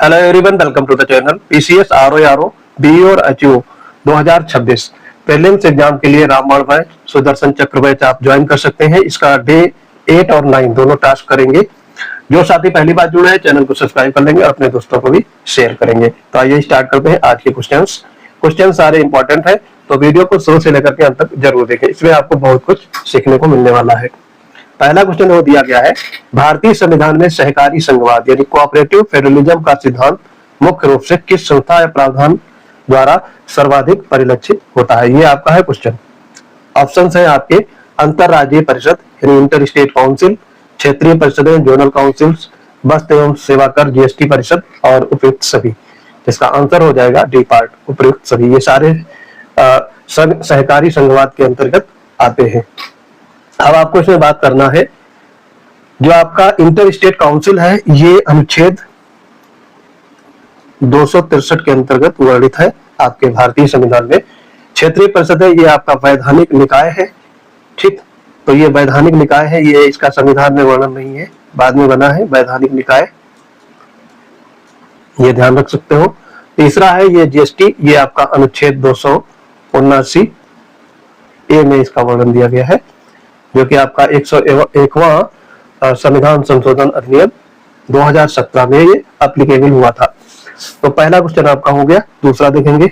Hello everyone, welcome to the channel PCS RO BE और HU 2026 prelims exam के लिए रामबाण भाई सुदर्शन चक्र बैच आप ज्वाइन कर सकते हैं। इसका डे 8 और 9 दोनों टास्क करेंगे। जो साथी पहली बार जुड़े हैं चैनल को सब्सक्राइब कर लेंगे और अपने दोस्तों को भी शेयर करेंगे। तो आइए स्टार्ट करते हैं आज के क्वेश्चन सारे इंपॉर्टेंट है, तो वीडियो को शुरू से लेकर के अंत तक जरूर देखें, इसमें आपको बहुत कुछ सीखने को मिलने वाला है। पहला क्वेश्चन वो दिया गया है, भारतीय संविधान में सहकारी संघवाद यानी कोऑपरेटिव फेडरलिज्म का सिद्धांत मुख्य रूप से किस संस्था या प्रावधान द्वारा सर्वाधिक परिलक्षित होता है। ये आपका है क्वेश्चन। ऑप्शंस है आपके अंतरराज्यीय परिषद यानी इंटर स्टेट काउंसिल, क्षेत्रीय परिषदें जोनल काउंसिल्स, वस्तु एवं सेवा कर जीएसटी परिषद और उपयुक्त सभी। इसका आंसर हो जाएगा डी पार्ट, उपयुक्त सभी। ये सारे सहकारी संघवाद के अंतर्गत आते हैं। अब आपको इसमें बात करना है, जो आपका इंटर स्टेट काउंसिल है ये अनुच्छेद 263 के अंतर्गत वर्णित है आपके भारतीय संविधान में। क्षेत्रीय परिषद है ये आपका वैधानिक निकाय है, ठीक। तो ये वैधानिक निकाय है, ये इसका संविधान में वर्णन नहीं है, बाद में बना है वैधानिक निकाय, ये ध्यान रख सकते हो। तीसरा है ये जीएसटी, ये आपका अनुच्छेद 279 ए में इसका वर्णन दिया गया है, जो कि आपका 101वां संविधान संशोधन अधिनियम 2017 में ये एप्लीकेबल हुआ था। तो पहला क्वेश्चन आपका हो गया। दूसरा देखेंगे,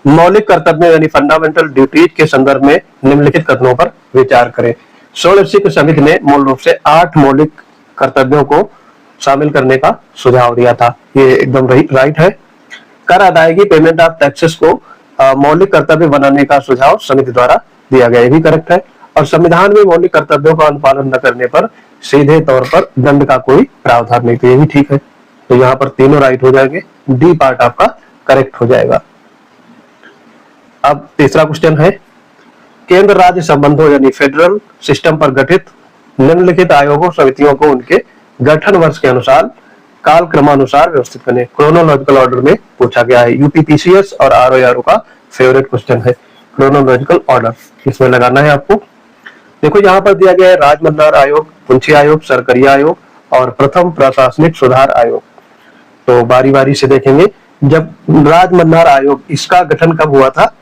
मौलिक कर्तव्य यानी फंडामेंटल ड्यूटीज के संदर्भ में निम्नलिखित कथनों पर विचार करें। 16 समिति ने मूल रूप से 8 मौलिक कर्तव्यों को शामिल करने का सुझाव दिया था, ये एकदम राइट है। कर अदायगी पेमेंट ऑफ टैक्सेस को मौलिक कर्तव्य बनाने का सुझाव समिति द्वारा दिया गया, ये भी करेक्ट है। और संविधान में मौलिक कर्तव्यों का अनुपालन न करने पर सीधे तौर पर दंड का कोई प्रावधान नहीं, तो ये भी ठीक है। तो यहाँ पर तीनों राइट हो जाएंगे, डी पार्ट आपका करेक्ट हो जाएगा। अब तीसरा क्वेश्चन है, केंद्र राज्य संबंधों यानी फेडरल सिस्टम पर गठित निम्नलिखित आयोगों समितियों को उनके गठन वर्ष के अनुसार काल क्रमानुसार व्यवस्थित करने, क्रोनोलॉजिकल ऑर्डर में पूछा गया है। यूपीपीसीएस और आरओ का फेवरेट क्वेश्चन है क्रोनोलॉजिकल ऑर्डर, इसमें लगाना है आपको। देखो यहाँ पर दिया गया है राजमन्दार आयोग, पुंछी आयोग, सरकरिया आयोग और प्रथम प्रशासनिक सुधार आयोग। तो बारी बारी से देखेंगे। जब राजमन्दार आयोग, इसका गठन कब हुआ था?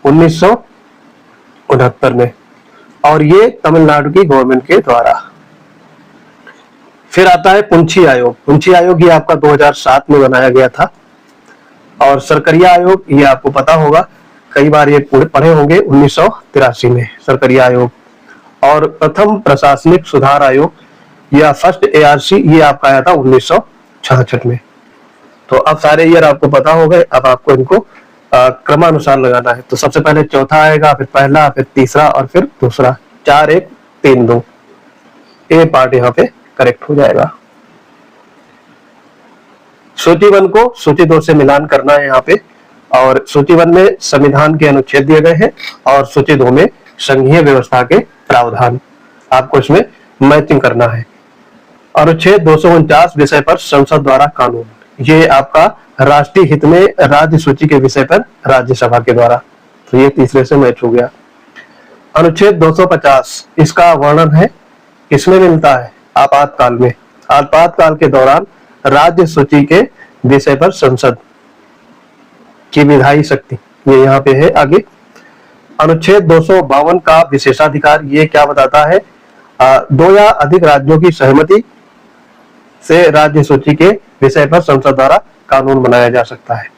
1969 में, और ये तमिलनाडु की गवर्नमेंट के द्वारा। फिर आता है पुंछी आयोग। पुंछी आयोग ये आपका 2007 में बनाया गया था। और सरकरिया आयोग ये आपको पता होगा, कई बार ये पढ़े होंगे, 1983 में सरकरिया आयोग। और प्रथम प्रशासनिक सुधार आयोग या फर्स्ट एआरसी ये आपका आया था 1966 में। तो अब सारे ईयर आपको पता हो गए। अब आपको इनको क्रमानुसार लगाना है। तो सबसे पहले चौथा आएगा, फिर पहला, फिर तीसरा और फिर दूसरा। 4 1 3 2, ए पार्ट यहाँ पे करेक्ट हो जाएगा। सूची 1 को सूची 2 से मिलान करना है यहाँ पे। और सूची 1 में संविधान के अनुच्छेद दिए गए हैं और सूची 2 में संघीय व्यवस्था के प्रावधान, आपको इसमें मैचिंग करना है। अनुच्छेद 249 विषय पर संसद द्वारा कानून, ये आपका राष्ट्रीय हित में राज्य सूची के विषय पर राज्यसभा के द्वारा, तो ये तीसरे से मैच हो गया। अनुच्छेद 250 इसका वर्णन है, किसमें मिलता है? आपातकाल में। आपातकाल के दौरान राज्य सूची के विषय पर संसद की विधायी शक्ति, ये यहाँ पे है आगे। अनुच्छेद 252 का विशेषाधिकार, ये क्या बताता है? 2 या अधिक राज्यों की सहमति से राज्य सूची के विषय पर संसद द्वारा कानून बनाया जा सकता है।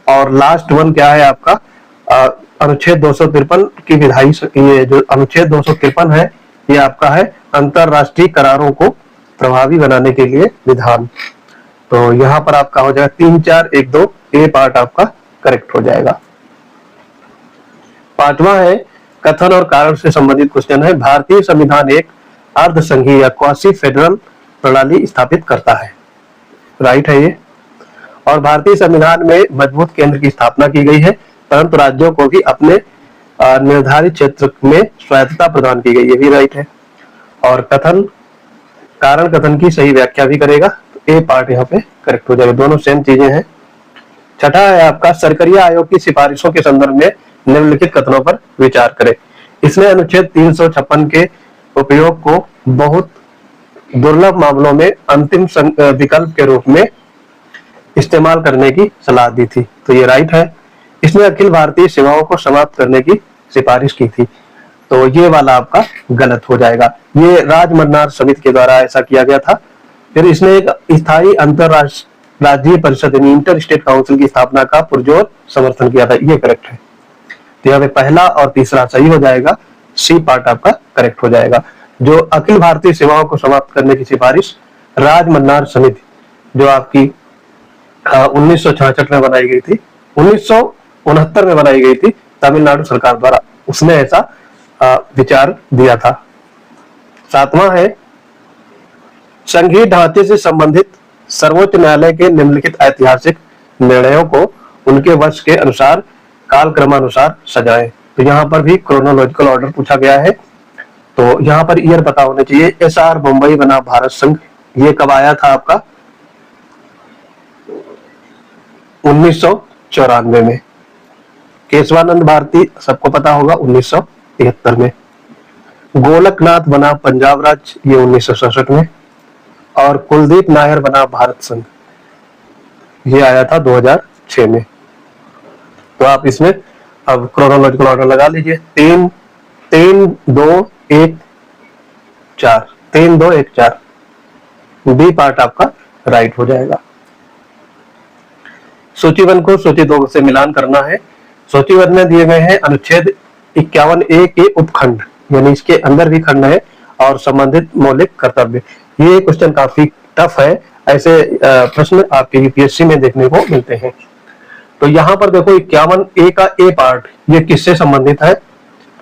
और लास्ट वन क्या है आपका? अनुच्छेद 253 की विधायी, ये जो अनुच्छेद 253 है ये आपका है अंतरराष्ट्रीय करारों को प्रभावी बनाने के लिए विधान। तो यहाँ पर आपका हो जाएगा 3 4 1 2, ए पार्ट आपका करेक्ट हो जाएगा। पांचवा है, कथन और कारण से संबंधित क्वेश्चन है। भारतीय संविधान एक अर्ध संघीय या क्वासी फेडरल प्रणाली स्थापित करता है, राइट है ये। और भारतीय संविधान में मजबूत केंद्र की स्थापना की गई है, परंतु राज्यों को भी अपने निर्धारित क्षेत्र में स्वायत्तता प्रदान की गई, ये भी राइट है। और कथन कारण कथन की सही व्याख्या भी करेगा, तो ए पार्ट यहाँ पे करेक्ट हो जाएगा। दोनों सेम चीजें हैं। छठा है आपका, सरकरिया आयोग की सिफारिशों के संदर्भ में निम्नलिखित कथनों पर विचार करें। इसने अनुच्छेद 356 के उपयोग को बहुत दुर्लभ मामलों में अंतिम विकल्प के रूप में इस्तेमाल करने की सलाह दी थी। तो ये राइट है। इसने अखिल भारतीय सेवाओं को समाप्त करने की सिफारिश की थी। तो ये वाला आपका गलत हो जाएगा। ये राजमन्नार समिति के द्वारा ऐसा किया गया था। फिर इसने एक स्थायी अंतरराज्यीय परिषद यानी इंटर स्टेट काउंसिल की स्थापना का पुरजोर समर्थन किया था। ये करेक्ट है। तो यहाँ पे पहला और तीसरा सही हो जाएगा, सी पार्ट आपका करेक्ट हो जाएगा। जो अखिल भारतीय सेवाओं को समाप्त करने की सिफारिश राजमन्नार समिति जो आपकी 1966 में बनाई गई थी, 1969 में बनाई गई थी तमिलनाडु सरकार द्वारा, उसने ऐसा विचार दिया था। सातवां है, संघीय ढांचे से संबंधित सर्वोच्च न्यायालय के निम्नलिखित ऐतिहासिक निर्णयों को उनके वर्ष के अनुसार कालक्रमानुसार सजाएं। तो यहाँ पर भी क्रोनोलॉजिकल ऑर्डर पूछा गया है। तो यहाँ पर ईयर पता होना चाहिए। एसआर मुंबई बना भारत संघ, ये कब आया था आपका? 1994 में। केशवानंद भारती सबको पता होगा 1973 में। गोलकनाथ बना पंजाब राज्य, ये 1967 में। और कुलदीप नायर बना भारत संघ, ये आया था 2006 में। तो आप इसमें अब क्रोनोलॉजिकल ऑर्डर लगा लीजिए। 3 2 1 4, 3 2 1 4, बी पार्ट आपका राइट हो जाएगा। सूची 1 को सूची 2 से मिलान करना है। सूची 1 में दिए गए हैं अनुच्छेद 51A के उपखंड, यानी इसके अंदर भी खंड है और संबंधित मौलिक कर्तव्य। ये क्वेश्चन काफी टफ है, ऐसे प्रश्न आपके यूपीएससी में देखने को मिलते हैं। तो यहाँ पर देखो 51A का ए पार्ट, ये किससे संबंधित है?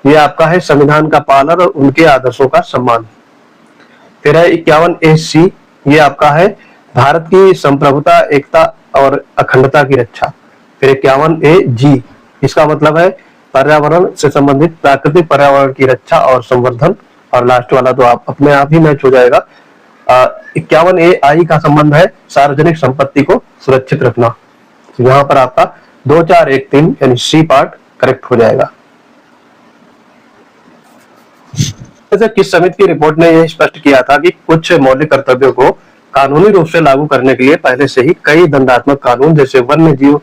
ये आपका है संविधान का पालन और उनके आदर्शों का सम्मान। फिर है 51AC, ये आपका है भारत की संप्रभुता, एकता और अखंडता की रक्षा। फिर 51AG, इसका मतलब है पर्यावरण से संबंधित प्राकृतिक पर्यावरण की रक्षा और संवर्धन। और लास्ट वाला तो आप अपने आप ही मैच हो जाएगा। 51AI का संबंध है सार्वजनिक संपत्ति को सुरक्षित रखना। तो यहाँ पर आपका 2 4 1 3 यानी सी पार्ट करेक्ट हो जाएगा। किस समिति की रिपोर्ट ने यह स्पष्ट किया था कि कुछ मौलिक कर्तव्यों को कानूनी रूप से लागू करने के लिए पहले से ही कई दंडात्मक कानून जैसे वन्य जीव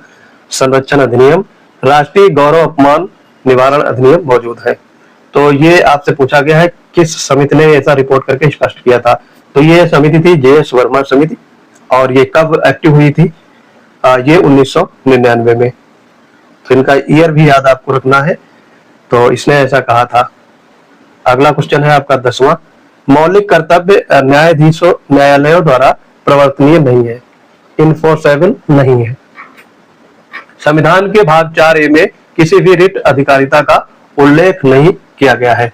संरक्षण अधिनियम, राष्ट्रीय गौरव अपमान निवारण अधिनियम मौजूद है। तो ये आपसे पूछा गया है किस समिति ने ऐसा रिपोर्ट करके स्पष्ट किया था। तो ये समिति थी JS वर्मा समिति। और ये कब एक्टिव हुई थी? ये 1999 में। तो इनका ईयर भी याद आपको रखना है। तो इसने ऐसा कहा था। अगला क्वेश्चन है आपका 10वां, मौलिक कर्तव्य न्यायालयों द्वारा प्रवर्तनीय नहीं है, इन्फोर्सेबल नहीं है। संविधान के भाग 4A में किसी भी रिट अधिकारिता का उल्लेख नहीं किया गया है।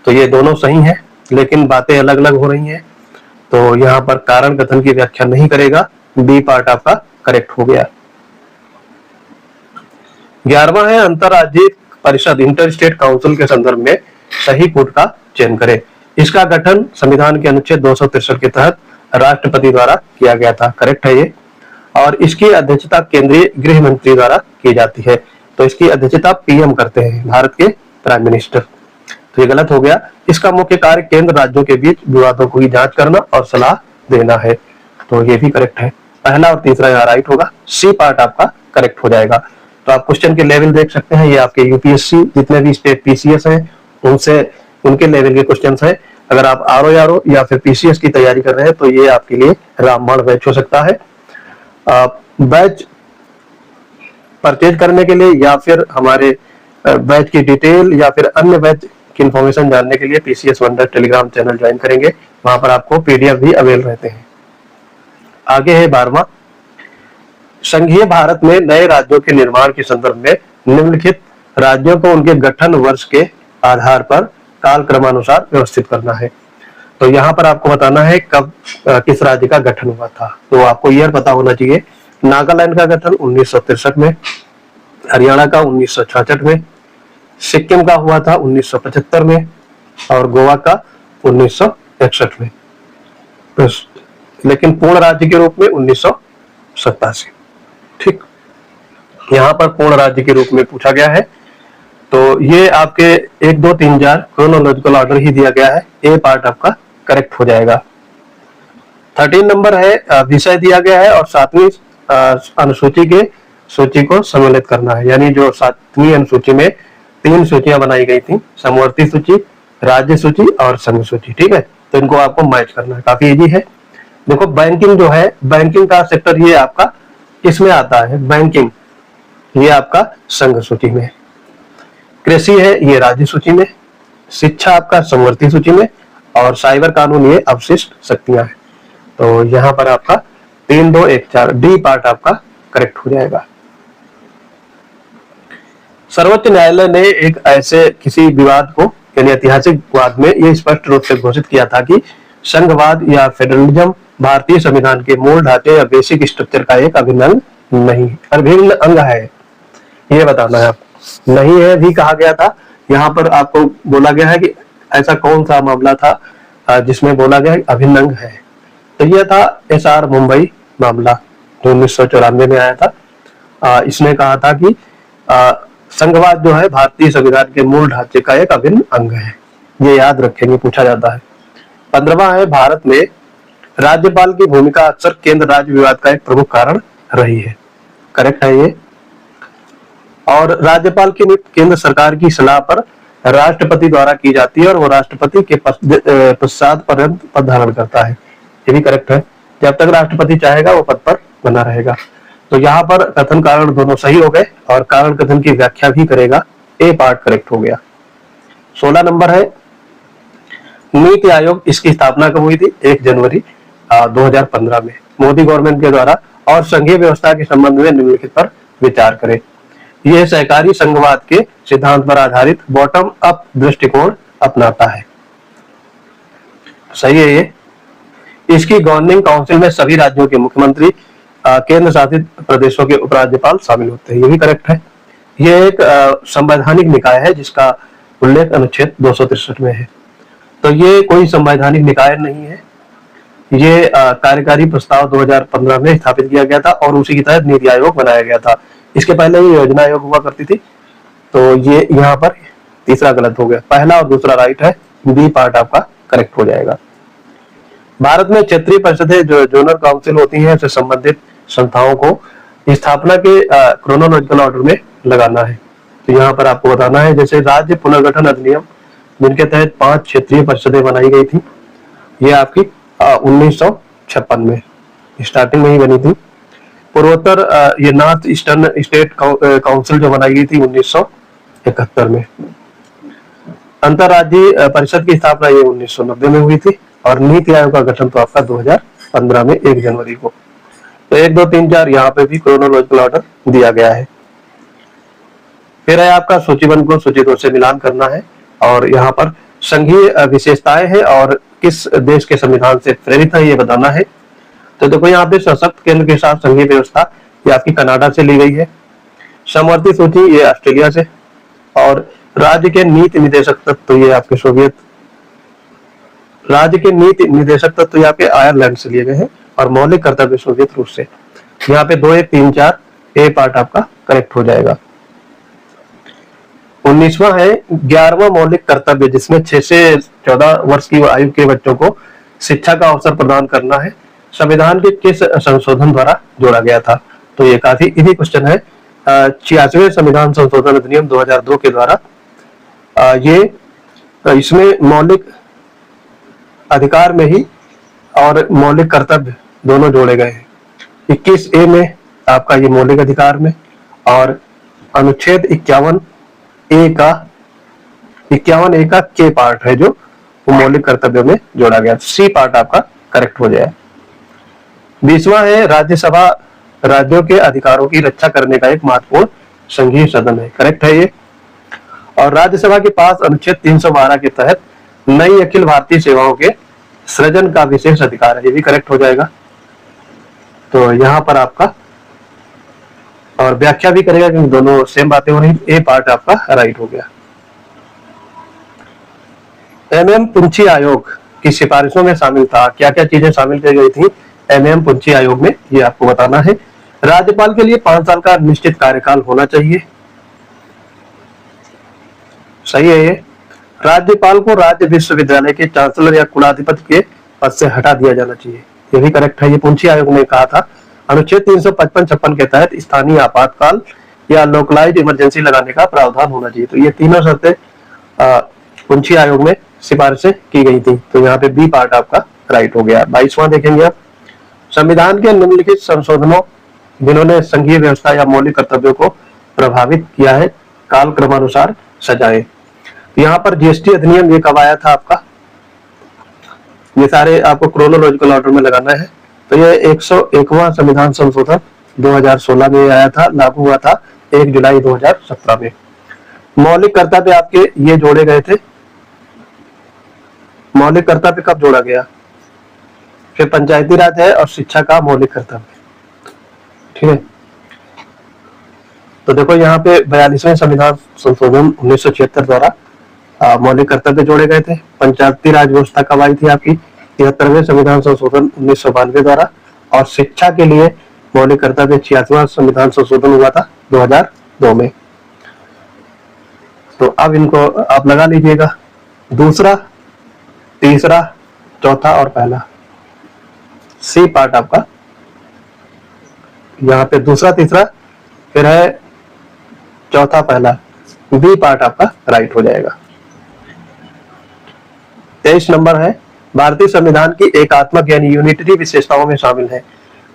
तो ये दोनों सही हैं, लेकिन बातें अलग अलग हो रही हैं। तो यहाँ पर कारण कथन की व्याख्या नहीं करेगा, बी पार्ट आपका करेक्ट हो गया। 11वां है अंतरराज्यीय परिषद, इंटर स्टेट काउंसिल के संदर्भ में सही पुट का चयन करें। इसका गठन संविधान के अनुच्छेद 263 के तहत राष्ट्रपति द्वारा किया गया था। करेक्ट है ये। और इसकी अध्यक्षता केंद्रीय गृह मंत्री द्वारा की जाती है। तो इसकी अध्यक्षता PM करते हैं, भारत के प्राइम मिनिस्टर। तो ये गलत हो गया। इसका मुख्य कार्य केंद्र राज्यों के बीच विवादों की जांच करना और सलाह देना है। तो ये भी करेक्ट है। पहला और तीसरा यहाँ राइट होगा, सी पार्ट आपका करेक्ट हो जाएगा। तो आप क्वेश्चन के लेवल देख सकते हैं। ये आपके यूपीएससी जितने भी स्टेट PCS हैं उनके लेवल के क्वेश्चन है। अगर आप RO या फिर PCS की तैयारी कर रहे हैं तो ये आपके लिए रामबाण बैच हो सकता है। बैच परचेज करने के लिए या फिर हमारे बैच की डिटेल या फिर अन्य बैच की इंफॉर्मेशन जानने के लिए PCS wonder Telegram channel join करेंगे। वहां पर आपको PDF भी अवेल रहते हैं। आगे है 12वां, संघीय भारत में नए राज्यों के निर्माण के संदर्भ में निम्नलिखित राज्यों को उनके गठन वर्ष के आधार पर काल क्रमानुसार व्यवस्थित करना है। तो यहाँ पर आपको बताना है कब किस राज्य का गठन हुआ था। तो आपको ईयर पता होना चाहिए। नागालैंड का गठन 1963 में, हरियाणा का 1966 में, सिक्किम का हुआ था 1975 में और गोवा का 1961 में। लेकिन पूर्ण राज्य के रूप में 1987। ठीक, यहाँ पर पूर्ण राज्य के रूप में पूछा गया है। तो ये आपके 1 2 3 4 क्रोनोलॉजिकल ऑर्डर ही दिया गया है। ए पार्ट आपका करेक्ट हो जाएगा। 13 नंबर है विषय दिया गया है और 7वीं अनुसूची के सूची को सम्मिलित करना है। यानी जो 7वीं अनुसूची में 3 सूचियां बनाई गई थी, समवर्ती सूची, राज्य सूची और संघ सूची। ठीक है, तो इनको आपको मैच करना है, काफी इजी है। देखो बैंकिंग जो है, बैंकिंग का सेक्टर ये आपका इसमें आता है, बैंकिंग ये आपका संघ सूची में, कृषि है ये राज्य सूची में, शिक्षा आपका समवर्ती सूची में और साइबर कानून ये अवशिष्ट शक्तियां हैं। तो यहाँ पर आपका 3, 2, 1, 4 डी पार्ट आपका करेक्ट हो जाएगा। सर्वोच्च न्यायालय ने एक ऐसे किसी विवाद को, यानी ऐतिहासिक वाद में ये स्पष्ट रूप से घोषित किया था कि संघवाद या फेडरलिज्म भारतीय संविधान के मूल ढांचे या बेसिक स्ट्रक्चर का एक अभिन्न अभिन्न अंग है। ये बताना है आपको, नहीं है भी कहा गया था, यहाँ पर आपको बोला गया है कि ऐसा कौन सा मामला था जिसमें बोला गया अभिन्न अंग है। तो यह था SR मुंबई मामला जो 1994 में आया था। इसने कहा था कि संघवाद जो है भारतीय संविधान के मूल ढांचे का एक अभिन्न अंग है। ये याद रखेंगे, पूछा जाता है। 15वां है भारत में राज्यपाल की भूमिका अक्सर केंद्र राज्य विवाद का एक प्रमुख कारण रही है। करेक्ट है ये। और राज्यपाल की नियुक्ति केंद्र सरकार की सलाह पर राष्ट्रपति द्वारा की जाती है और वो राष्ट्रपति के पश्चात पर्यंत पद धारण करता है। ये भी करेक्ट है, जब तक राष्ट्रपति चाहेगा वो पद पर बना रहेगा। तो यहाँ पर कथन कारण दोनों सही हो गए और कारण कथन की व्याख्या भी करेगा, ए पार्ट करेक्ट हो गया। 16 नंबर है नीति आयोग, इसकी स्थापना कब हुई थी? 1 जनवरी 2015 में मोदी गवर्नमेंट के द्वारा। और संघीय व्यवस्था के संबंध में निम्नलिखित पर विचार करें। यह सहकारी संघवाद के सिद्धांत पर आधारित बॉटम अप दृष्टिकोण अपनाता है। सही है ये। इसकी गवर्निंग काउंसिल में सभी राज्यों के मुख्यमंत्री, केंद्र शासित प्रदेशों के उपराज्यपाल शामिल होते हैं। ये भी करेक्ट है। यह एक संवैधानिक निकाय है जिसका उल्लेख अनुच्छेद 263 में है। तो ये कोई संवैधानिक निकाय नहीं है, ये कार्यकारी प्रस्ताव 2015 में स्थापित किया गया था और उसी के तहत नीति आयोग बनाया गया था। इसके पहले ये योजना आयोग हुआ करती थी। तो ये यहाँ पर तीसरा गलत हो गया, पहला और दूसरा राइट है, बी पार्ट आपका करेक्ट हो जाएगा। भारत में क्षेत्रीय परिषदें जो जोनल काउंसिल होती हैं से संबंधित संस्थाओं को स्थापना के क्रोनोलॉजिकल ऑर्डर में लगाना है। तो यहाँ पर आपको बताना है, जैसे राज्य पुनर्गठन अधिनियम जिनके तहत 5 क्षेत्रीय परिषदें बनाई गई थी, ये आपकी 1956 में स्टार्टिंग में ही बनी थी। पूर्वोत्तर ये नॉर्थ ईस्टर्न स्टेट काउंसिल जो बनाई गई थी 1971 में। अंतरराज्यीय परिषद की स्थापना ये 1990 में हुई थी और नीति आयोग का गठन तो आपका 2015 में 1 जनवरी को। तो 1, 2, 3, 4 यहाँ पे भी क्रोनोलॉजिकल ऑर्डर दिया गया है। फिर है आपका सूचीबद्ध को सूची 2 से मिलान करना है और यहाँ पर संघीय विशेषताएं हैं और किस देश के संविधान से प्रेरित है ये बताना है। तो देखो यहाँ पे सशक्त केंद्र के साथ संघीय व्यवस्था ये आपकी कनाडा से ली गई है। समवर्ती सूची ये ऑस्ट्रेलिया से और राज्य के नीति निदेशक तत्व ये आपके सोवियत, राज्य के नीति निदेशक तत्व ये आपके आयरलैंड से लिए गए हैं और मौलिक कर्तव्य सोवियत रूस से। यहाँ पे 2, 1, 3, 4 ए पार्ट आपका करेक्ट हो जाएगा। 19वां है 11वां मौलिक कर्तव्य जिसमें 6 से 14 वर्ष की आयु के बच्चों को शिक्षा का अवसर प्रदान करना है, संविधान के किस संशोधन द्वारा जोड़ा गया था? तो ये काफी इजी क्वेश्चन है। 86वें संविधान संशोधन अधिनियम 2002 के द्वारा ये इसमें मौलिक अधिकार में ही और मौलिक कर्तव्य दोनों जोड़े गए हैं। 21A में आपका ये मौलिक अधिकार में और अनुच्छेद 51A का के पार्ट है जो वो मौलिक कर्तव्यों में जोड़ा गया, सी पार्ट आपका करेक्ट हो जाए। 20वां है राज्यसभा राज्यों के अधिकारों की रक्षा करने का एक महत्वपूर्ण संघीय सदन है। करेक्ट है ये। और राज्यसभा के पास अनुच्छेद 312 के तहत नई अखिल भारतीय सेवाओं के सृजन का विशेष अधिकार है। ये भी करेक्ट हो जाएगा। तो यहाँ पर आपका और व्याख्या भी करेगा क्योंकि दोनों सेम बातें हो रही। ए पार्ट आपका राइट हो गया। MM पुंछी आयोग की सिफारिशों में शामिल था, क्या क्या चीजें शामिल की गई थी MM पुंछी आयोग में, ये आपको बताना है। राज्यपाल के लिए 5 साल का निश्चित कार्यकाल होना चाहिए। सही है ये। राज्यपाल को राज्य विश्वविद्यालय के चांसलर या कुलाधिपति के पद से हटा दिया जाना चाहिए। ये भी करेक्ट है। ये पुंछी आयोग ने कहा था। अनुच्छेद 355-56 के तहत स्थानीय आपातकाल या लोकलाइज्ड इमरजेंसी लगाने का प्रावधान होना चाहिए। तो ये तीनों शर्तें पुंछी आयोग में सिफारिशें की गई थी। तो यहाँ पे बी पार्ट आपका राइट हो गया। 22वां देखेंगे आप, संविधान के निम्नलिखित संशोधनों जिन्होंने संघीय व्यवस्था या मौलिक कर्तव्यों को प्रभावित किया है, काल क्रमानुसार सजाएं। तो यहाँ पर जीएसटी अधिनियम ये कब आया था आपका, ये सारे आपको क्रोनोलॉजिकल ऑर्डर में लगाना है। तो ये 101वां संविधान संशोधन 2016 में आया था, लागू हुआ था 1 जुलाई 2017 में। मौलिक कर्तव्य आपके ये जोड़े गए थे। मौलिक कर्तव्य कब जोड़ा गया, फिर पंचायती राज है और शिक्षा का मौलिक कर्तव्य, ठीक है। तो देखो यहाँ पे 42वें संविधान संशोधन 1976 द्वारा मौलिक कर्तव्य जोड़े गए थे। पंचायती राज व्यवस्था कब आई थी आपकी, 73वें संविधान संशोधन 1992 द्वारा। और शिक्षा के लिए मौलिक कर्तव्य 86वां संविधान संशोधन हुआ था 2002 में। तो अब इनको आप लगा लीजिएगा, दूसरा, तीसरा, चौथा और पहला। सी पार्ट आपका यहाँ पे दूसरा, तीसरा, फिर है चौथा, पहला। बी पार्ट आपका राइट हो जाएगा। 23 नंबर है, भारतीय संविधान की एकात्मक यानी यूनिटरी विशेषताओं में शामिल है।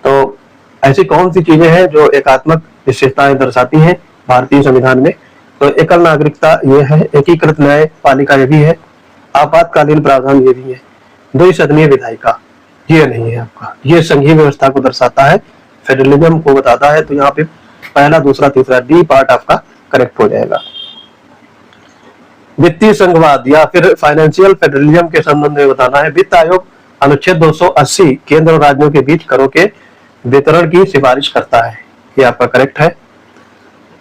तो ऐसी कौन सी चीजें हैं जो एकात्मक विशेषताएं दर्शाती हैं भारतीय संविधान में। तो एकल नागरिकता ये है, एकीकृत न्यायपालिका ये भी है, आपातकालीन प्रावधान ये भी है, द्विसदनीय विधायिका ये नहीं है आपका। ये संघीय व्यवस्था को दर्शाता है, फेडरलिज्म को बताता है। तो यहाँ पे पहला, दूसरा, तीसरा, डी पार्ट आपका करेक्ट हो जाएगा। वित्तीय संघवाद या फिर फाइनेंशियल फेडरलिज्म के संबंध में बताना है। वित्त आयोग अनुच्छेद 280 केंद्र और राज्यों के बीच करों के वितरण की सिफारिश करता है, ये आपका करेक्ट है।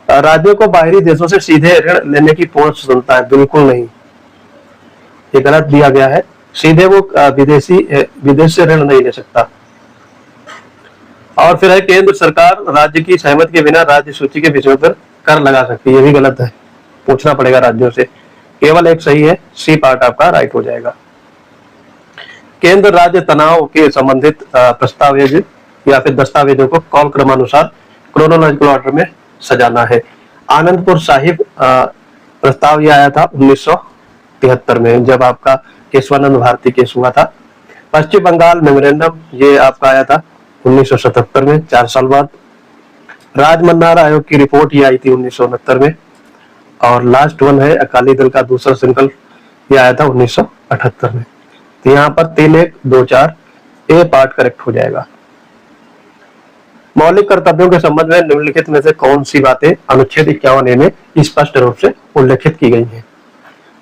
राज्यों को बाहरी देशों से सीधे ऋण लेने की पूर्ण स्वतंत्रता है, बिल्कुल नहीं, ये गलत दिया गया है। सीधे वो विदेश से ऋण नहीं ले सकता। और फिर है, केंद्र सरकार राज्य की सहमति के बिना राज्य सूची के विषयों पर कर लगा सकती है, ये भी गलत है, पूछना पड़ेगा राज्यों से। केवल एक सही है, सी पार्ट आपका राइट हो जाएगा। केंद्र राज्य तनाव के संबंधित प्रस्तावज या फिर दस्तावेजों को कॉल क्रमानुसार क्रोनोलॉजिकल ऑर्डर में सजाना है। आनंदपुर साहिब प्रस्ताव ये आया था 1973 में, जब आपका केशवानंद भारती केस हुआ था। पश्चिम बंगाल मेमोरेंडम ये आपका आया था 1977 में, 4 साल बाद। राजमन्नार आयोग की रिपोर्ट ये आई थी 1969 में। और लास्ट वन है, अकाली दल का दूसरा संकल्प ये आया था 1978 में। तो यहाँ पर 3, 1, 2, 4 ए पार्ट करेक्ट हो जाएगा। मौलिक कर्तव्यों के संबंध में निम्नलिखित में से कौन सी बातें अनुच्छेद 51A में स्पष्ट रूप से उल्लेखित की गई हैं।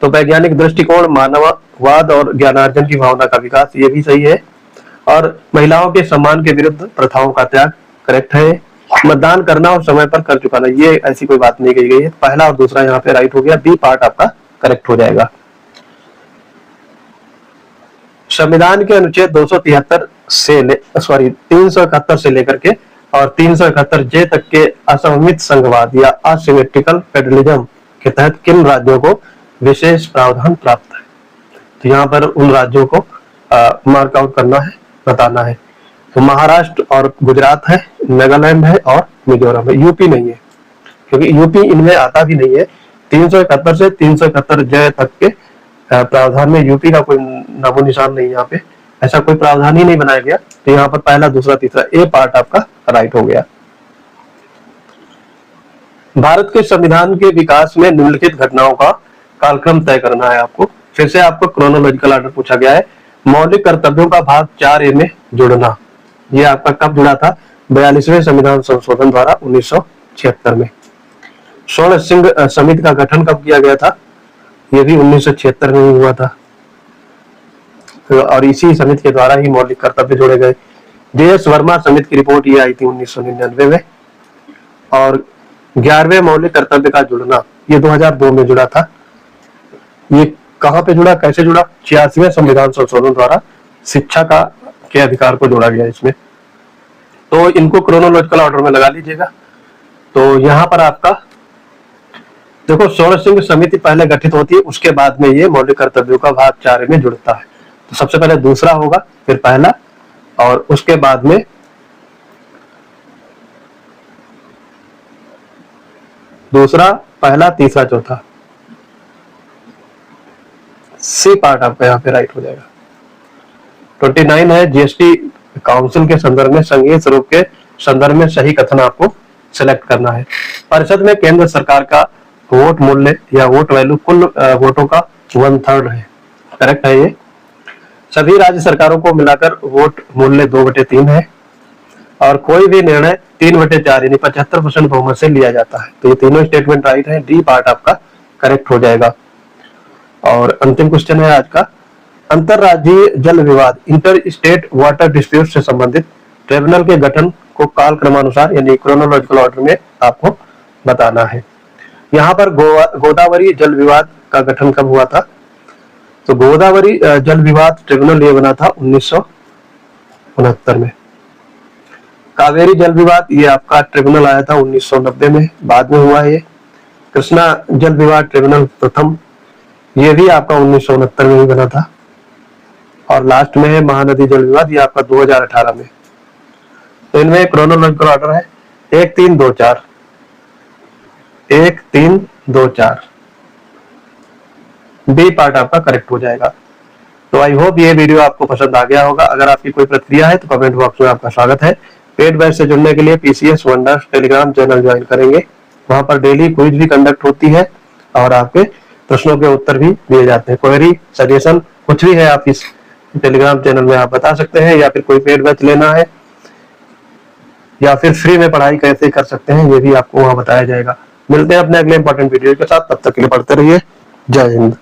तो वैज्ञानिक दृष्टिकोण, मानववाद और ज्ञानार्जन की भावना का विकास, ये भी सही है। और महिलाओं के सम्मान के विरुद्ध प्रथाओं का त्याग करेक्ट है। मतदान करना और समय पर कर चुकाना, ये ऐसी कोई बात नहीं कही गई है। पहला और दूसरा यहाँ पे राइट हो गया, बी पार्ट आपका करेक्ट हो जाएगा। संविधान के अनुच्छेद 273 से 371 से लेकर के और 371 जे तक के असममित संघवाद या असिमेट्रिकल फेडरलिज्म के तहत किन राज्यों को विशेष प्रावधान प्राप्त है। तो यहाँ पर उन राज्यों को मार्क आउट करना है, बताना है। तो महाराष्ट्र और गुजरात है, नागालैंड है और मिजोरम है, यूपी नहीं है, क्योंकि यूपी इनमें आता भी नहीं है। 371 से 371 जय तक के प्रावधान में यूपी का कोई नामो निशान नहीं, यहाँ पे ऐसा कोई प्रावधान ही नहीं बनाया गया। तो यहाँ पर पहला, दूसरा, तीसरा ए पार्ट आपका राइट हो गया। भारत के संविधान के विकास में निम्नलिखित घटनाओं का कालक्रम तय करना है आपको। फिर से आपको क्रोनोलॉजिकल ऑर्डर पूछा गया है। मौलिक कर्तव्यों का भाग 4A में जुड़ना, ये आपका कब जुड़ा था, 42वें संविधान संशोधन द्वारा 1976 में। स्वर्ण सिंह समिति का गठन कब किया गया था, ये भी 1976 में ही हुआ था। और इसी समिति के द्वारा ही मौलिक कर्तव्य जोड़े गए। JS वर्मा समिति की रिपोर्ट ये आई थी 1999 में। और 11वें मौलिक कर्तव्य का जुड़ना ये 2002 में जुड़ा था। ये कहाँ पे जुड़ा, कैसे जुड़ा, 86वें संविधान संशोधन द्वारा शिक्षा के अधिकार को जोड़ा गया इसमें। तो इनको क्रोनोलॉजिकल ऑर्डर में लगा लीजिएगा। तो यहाँ पर आपका देखो, स्वर्ण सिंह समिति पहले गठित होती है, उसके बाद में ये मौलिक कर्तव्यों का भाग 4 में जुड़ता है। तो सबसे पहले दूसरा होगा, फिर पहला और उसके बाद में दूसरा, पहला, तीसरा, चौथा, सी पार्ट आपका यहाँ पे राइट हो जाएगा। 29 है जीएसटी काउंसिल के संदर्भ में संघीय स्वरूप के संदर्भ में सही कथन आपको सिलेक्ट करना है। परिषद में केंद्र सरकार का वोट मूल्य या वोट वैल्यू कुल वोटों का 1/3 है, करेक्ट है ये। सभी राज्य सरकारों को मिलाकर वोट मूल्य 2/3 है और कोई भी निर्णय 3/4 यानी 75% बहुमत से लिया जाता है। तो ये तीनों स्टेटमेंट राइट है, डी पार्ट आपका करेक्ट हो जाएगा। और अंतिम क्वेश्चन है आज का, अंतरराज्यीय जल विवाद इंटर स्टेट वाटर डिस्प्यूट से संबंधित ट्रिब्यूनल के गठन को काल क्रमानुसार यानी क्रोनोलॉजिकल ऑर्डर में आपको बताना है। यहाँ पर गोदावरी जल विवाद का गठन कब हुआ था? तो गोदावरी जल विवाद ट्रिब्यूनल ये बना था 1969 में। कावेरी जल विवाद ये आपका ट्रिब्यूनल आया था 1990 में, बाद में हुआ ये। कृष्णा जल विवाद ट्रिब्यूनल प्रथम, ये भी आपका 1969 में ही बना था। और लास्ट में है महानदी जल विवाद, ये आपका 2018 में। तो इनमें क्रोनोलॉजिकल ऑर्डर है 1 3 2 4, 1 3 2 4, बी पार्ट आपका करेक्ट हो जाएगा। तो आई होप ये वीडियो आपको पसंद आ गया होगा। अगर आपकी कोई प्रतिक्रिया है तो कमेंट बॉक्स में आपका स्वागत है। पेड बैच से जुड़ने के लिए PCS wonders Telegram channel join करेंगे, वहां पर डेली क्विज भी कंडक्ट होती है और आपके प्रश्नों के उत्तर भी दिए जाते हैं। क्वेरी, सजेशन कुछ भी है आप इस टेलीग्राम चैनल में आप बता सकते हैं, या फिर कोई पेड बैच लेना है या फिर फ्री में पढ़ाई कैसे कर सकते हैं ये भी आपको वहां बताया जाएगा। मिलते हैं अपने अगले इंपॉर्टेंट वीडियो के साथ, तब तक के लिए पढ़ते रहिए। जय हिंद।